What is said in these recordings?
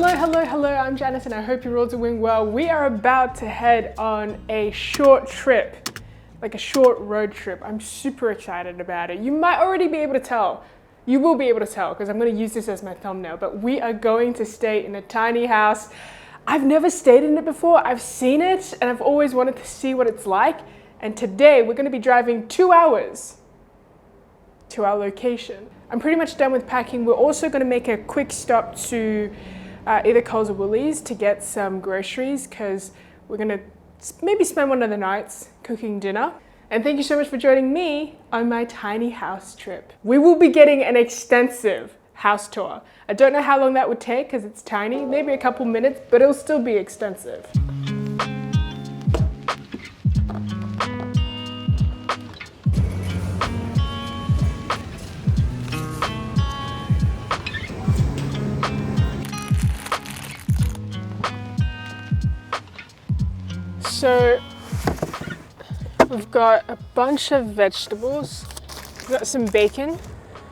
Hello, I'm Janice and I hope you're all doing well. We are about to head on a short trip, like a short road trip. I'm super excited about it. You might already be able to tell. You will be able to tell because I'm going to use this as my thumbnail, but we are going to stay in a tiny house. I've never stayed in it before. I've seen it and I've always wanted to see what it's like. And today we're going to be driving 2 hours to our location. I'm pretty much done with packing. We're also going to make a quick stop to either Coles or Woolies to get some groceries because we're going to maybe spend one of the nights cooking dinner. And thank you so much for joining me on my tiny house trip. We will be getting an extensive house tour. I don't know how long that would take because it's tiny, maybe a couple minutes, but it'll still be extensive. So we've got a bunch of vegetables, we've got some bacon,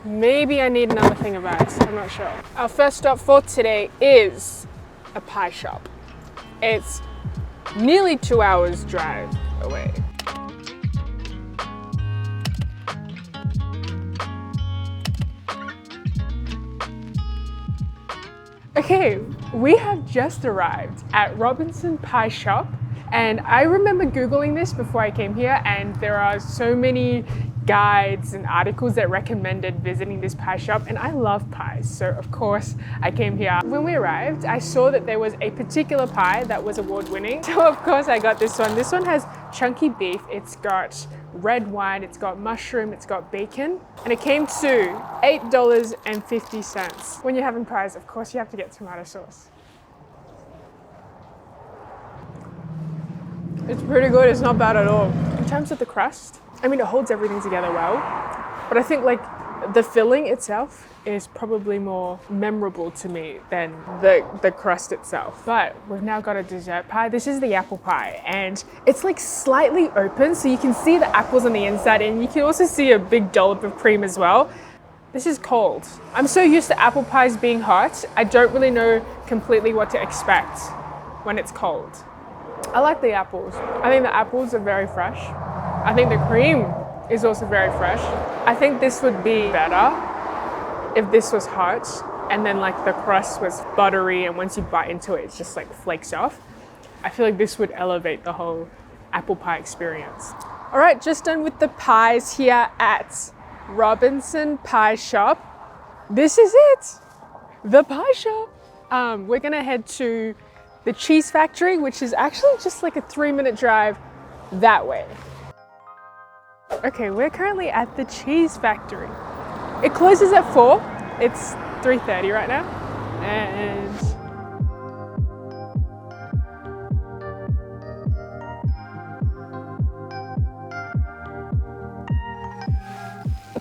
maybe I need another thing of ice, I'm not sure. Our first stop for today is a pie shop. It's nearly 2 hours drive away. Okay, we have just arrived at Robertson Pie Shop. And I remember Googling this before I came here, and there are so many guides and articles that recommended visiting this pie shop, and I love pies, so of course I came here. When we arrived, I saw that there was a particular pie that was award-winning, so of course I got this one. This one has chunky beef, it's got red wine, it's got mushroom, it's got bacon, and it came to $8.50. When you're having pies, of course you have to get tomato sauce. It's pretty good, it's not bad at all. In terms of the crust, I mean, it holds everything together well, but I think like the filling itself is probably more memorable to me than the crust itself. But we've now got a dessert pie. This is the apple pie, and it's like slightly open, so you can see the apples on the inside, and you can also see a big dollop of cream as well. This is cold. I'm so used to apple pies being hot, I don't really know completely what to expect when it's cold. I like the apples. I think the apples are very fresh. I think the cream is also very fresh. I think this would be better if this was hot and then like the crust was buttery and once you bite into it, it's just like flakes off. I feel like this would elevate the whole apple pie experience. All right, just done with the pies here at Robertson Pie Shop. This is it, the pie shop. We're gonna head to the cheese factory, which is actually just like a 3-minute drive that way. Okay, we're currently at the cheese factory. It closes at 4. It's 3:30 right now. And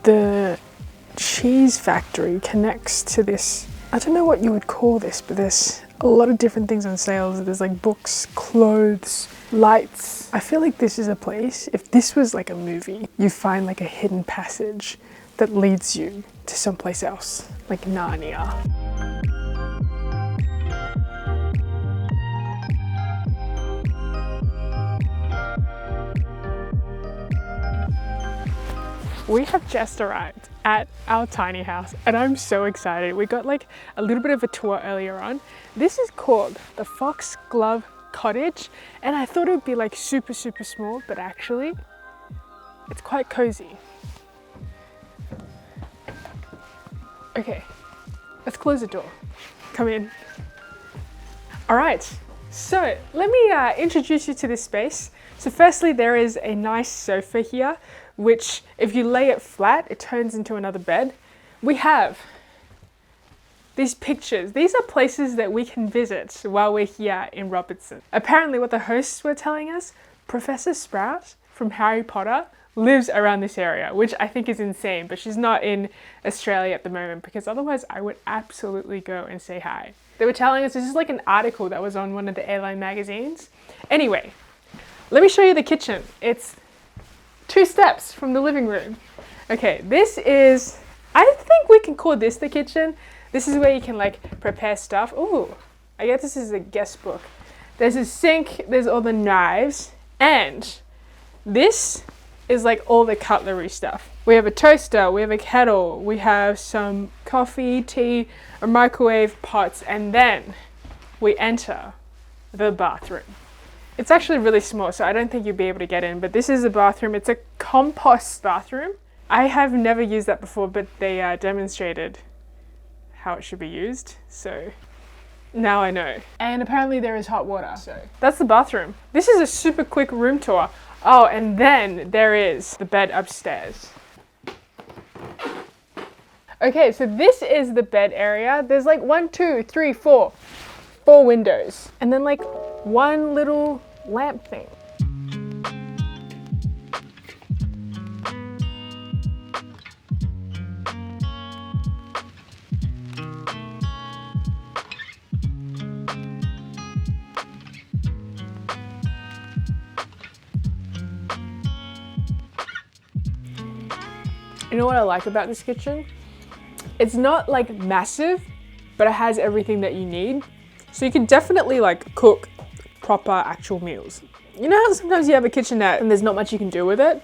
the cheese factory connects to this, I don't know what you would call this, but there's a lot of different things on sales. There's like books, clothes, lights. I feel like this is a place, if this was like a movie, you find like a hidden passage that leads you to someplace else, like Narnia. We have just arrived at our tiny house and I'm so excited. We got like a little bit of a tour earlier on. This is called the Foxglove Cottage and I thought it would be like super small, but actually it's quite cozy. Okay, let's close the door. Come in. All right, so let me introduce you to this space. So firstly, there is a nice sofa here, which if you lay it flat, it turns into another bed. We have these pictures. These are places that we can visit while we're here in Robertson. Apparently what the hosts were telling us, Professor Sprout from Harry Potter lives around this area, which I think is insane, but she's not in Australia at the moment because otherwise I would absolutely go and say hi. They were telling us, this is like an article that was on one of the airline magazines. Anyway, let me show you the kitchen. It's 2 steps from the living room. Okay, this is, I think we can call this the kitchen. This is where you can like prepare stuff. Ooh, I guess this is a guest book. There's a sink, there's all the knives, and this is like all the cutlery stuff. We have a toaster, we have a kettle, we have some coffee, tea, a microwave, pots, and then we enter the bathroom. It's actually really small, so I don't think you'll be able to get in, but this is a bathroom. It's a compost bathroom. I have never used that before, but they demonstrated how it should be used, so now I know. And apparently there is hot water, so that's the bathroom. This is a super quick room tour. Oh, and then there is the bed upstairs. Okay, so this is the bed area. There's like 4 windows, and then like one little lamp thing. You know what I like about this kitchen? It's not like massive, but it has everything that you need. So you can definitely like cook proper actual meals. You know how sometimes you have a kitchenette and there's not much you can do with it?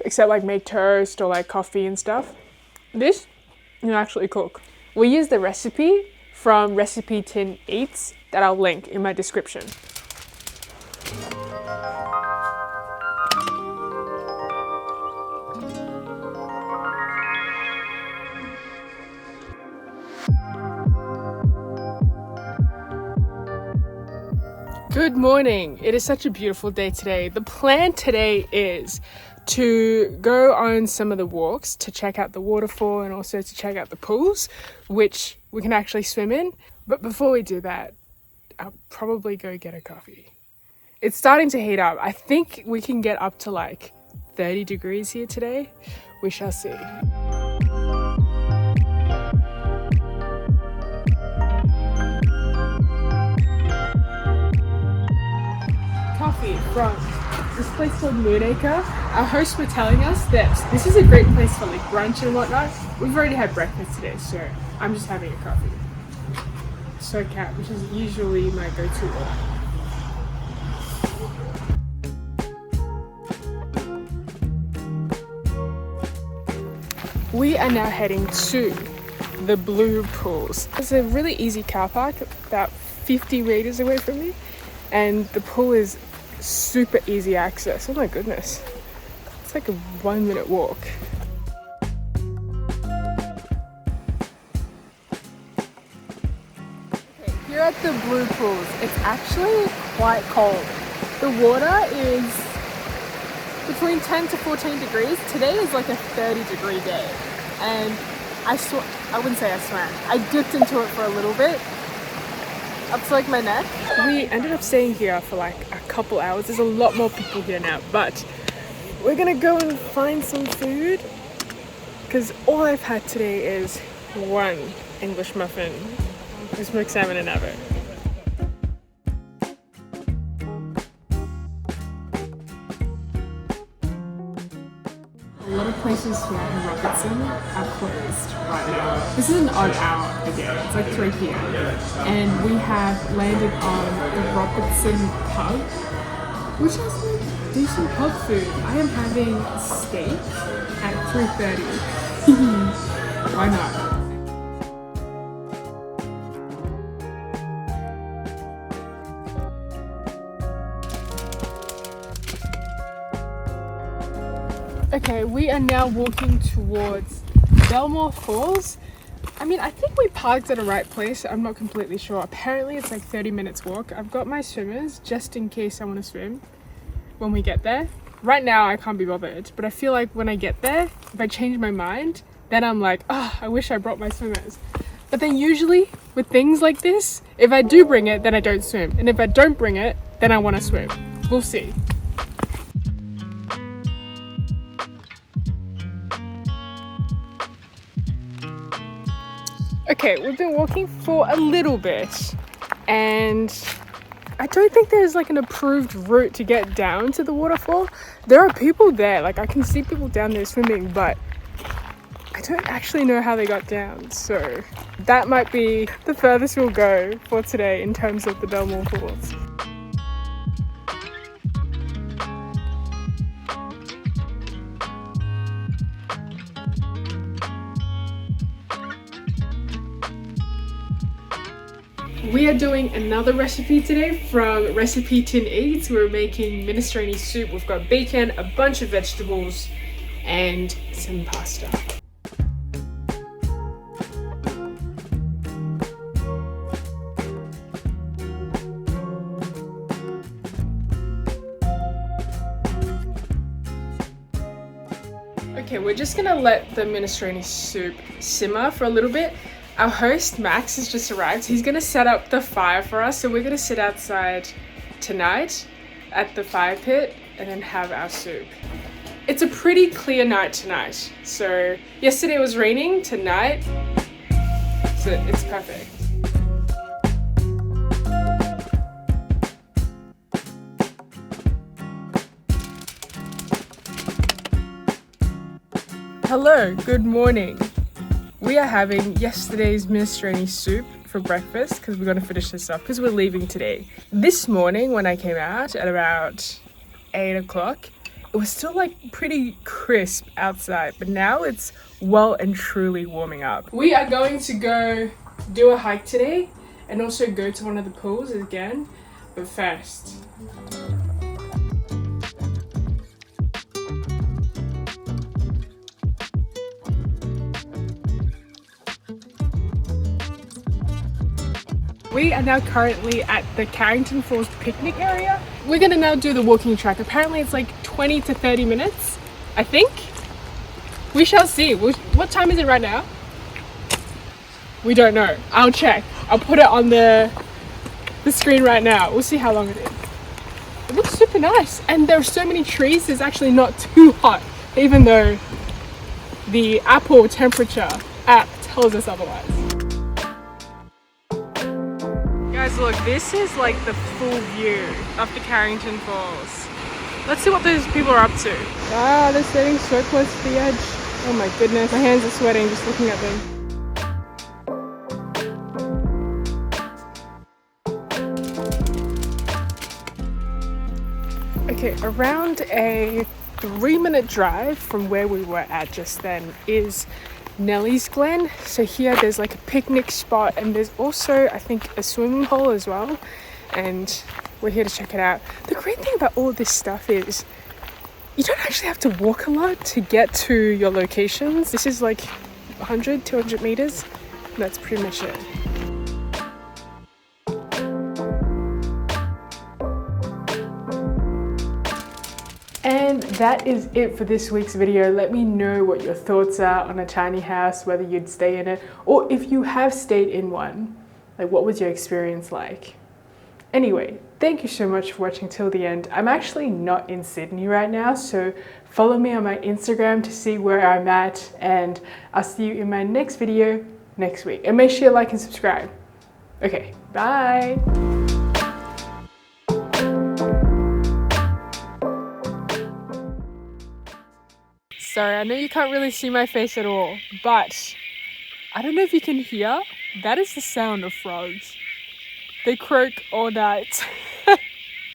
Except like make toast or like coffee and stuff. This, you can actually cook. We use the recipe from RecipeTin Eats that I'll link in my description. Good morning. It is such a beautiful day today. The plan today is to go on some of the walks to check out the waterfall and also to check out the pools, which we can actually swim in. But before we do that, I'll probably go get a coffee. It's starting to heat up. I think we can get up to like 30 degrees here today. We shall see. Coffee from this place called Moonacres. Our hosts were telling us that this is a great place for like brunch and whatnot. We've already had breakfast today, so I'm just having a coffee. SoCat, which is usually my go-to order. We are now heading to the Blue Pools. It's a really easy car park, about 50 meters away from me, and the pool is super easy access. Oh my goodness, it's like a 1-minute walk. Okay, here at the Blue Pools, it's actually quite cold. The water is between 10 to 14 degrees. Today is like a 30-degree day, and I wouldn't say I swam. I dipped into it for a little bit, up to like my neck. We ended up staying here for like a couple hours. There's a lot more people here now, but we're gonna go and find some food because all I've had today is one English muffin with smoked salmon and avo. A lot of places here in Robertson are closed right now. This is an odd hour again. It's like 3 p.m. and we have landed on the Robertson Pub, which has like decent pub food. I am having steak at 3:30. Why not? Okay, we are now walking towards Bellmore Falls. I mean, I think we parked at the right place. I'm not completely sure. Apparently it's like 30 minutes walk. I've got my swimmers just in case I want to swim when we get there. Right now I can't be bothered, but I feel like when I get there, if I change my mind, then I'm like, oh, I wish I brought my swimmers. But then usually with things like this, if I do bring it, then I don't swim. And if I don't bring it, then I want to swim. We'll see. Okay, we've been walking for a little bit and I don't think there's like an approved route to get down to the waterfall. There are people there, like I can see people down there swimming, but I don't actually know how they got down, so that might be the furthest we'll go for today in terms of the Bellmore Falls. We are doing another recipe today from RecipeTin Eats. We're making minestrone soup. We've got bacon, a bunch of vegetables, and some pasta. Okay, we're just gonna let the minestrone soup simmer for a little bit. Our host, Max, has just arrived. He's gonna set up the fire for us. So we're gonna sit outside tonight at the fire pit and then have our soup. It's a pretty clear night tonight. So yesterday it was raining, tonight, so it's perfect. Hello, good morning. We are having yesterday's minestrone soup for breakfast because we're going to finish this up because we're leaving today. This morning when I came out at about 8 o'clock, it was still like pretty crisp outside, but now it's well and truly warming up. We are going to go do a hike today and also go to one of the pools again, but first. We are now currently at the Carrington Falls picnic area. We're gonna now do the walking track. Apparently it's like 20 to 30 minutes, I think. We shall see. What time is it right now? We don't know. I'll check. I'll put it on the screen right now. We'll see how long it is. It looks super nice. And there are so many trees, it's actually not too hot, even though the Apple temperature app tells us otherwise. Guys, look, this is like the full view of the Carrington Falls. Let's see what those people are up to. Ah, they're sitting so close to the edge. Oh my goodness, my hands are sweating just looking at them. Okay, around a 3-minute drive from where we were at just then is Nellie's Glen. So here there's like a picnic spot and there's also I think a swimming hole as well, and we're here to check it out. The great thing about all this stuff is you don't actually have to walk a lot to get to your locations. This is like 100-200 meters and that's pretty much it. And that is it for this week's video. Let me know what your thoughts are on a tiny house, whether you'd stay in it, or if you have stayed in one, like what was your experience like? Anyway, thank you so much for watching till the end. I'm actually not in Sydney right now, so follow me on my Instagram to see where I'm at, and I'll see you in my next video next week. And make sure you like and subscribe. Okay, bye. Sorry, I know you can't really see my face at all, but I don't know if you can hear. That is the sound of frogs. They croak all night.